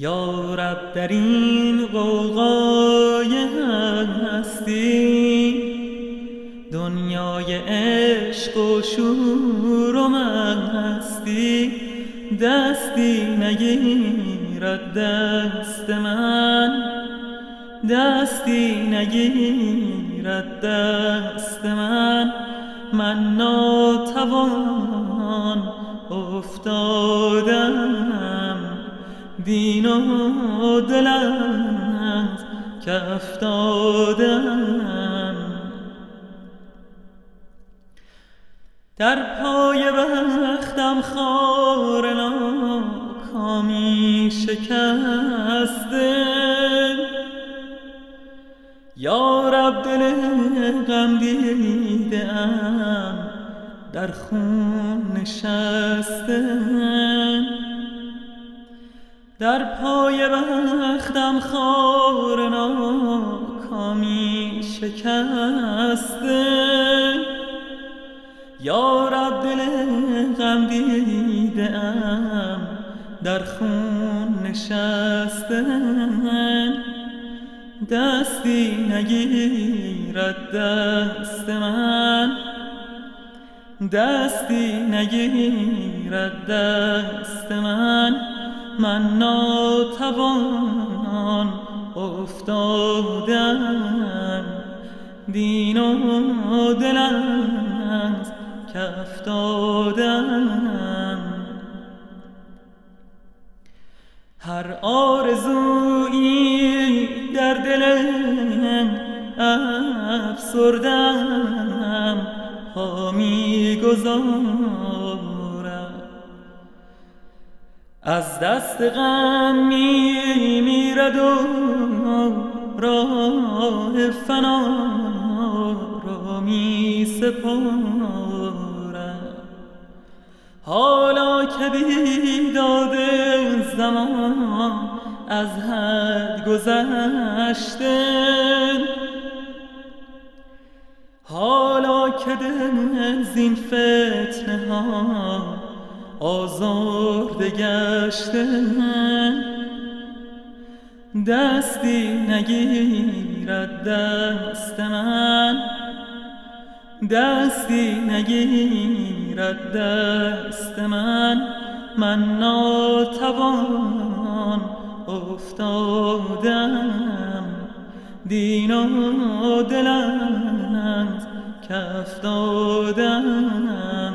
یا رب در این غوغای هستی دنیای عشق و شور و مستی دستی نگیرد دست من، دستی نگیرد دست من. من ناتوان افتادم، دین و دلت کف دادم. در پای بختم خار ناکامی شکسته، یا رب دل غم دیده ام در خون نشسته. در پای بختم خار ناکامی شکسته، یا رب دل غم دیده ام در خون نشسته. دستی نگیرد دست من، دستی نگیرد دست من. من ناتوان افتادم، دین و دلت کف دادم. هر آرزویی در دلم افسردم ها می‌گذارم، از دست غم می‌میرد و راه فنا را می‌سپارم. حالا که بیداد زمان از حد گذشته، حالا که دل زین فتنه ها آزرده گشته، دستی نگیرد دست من، دستی نگیرد دست من. من ناتوان افتادم، دین و دلت کف دادم.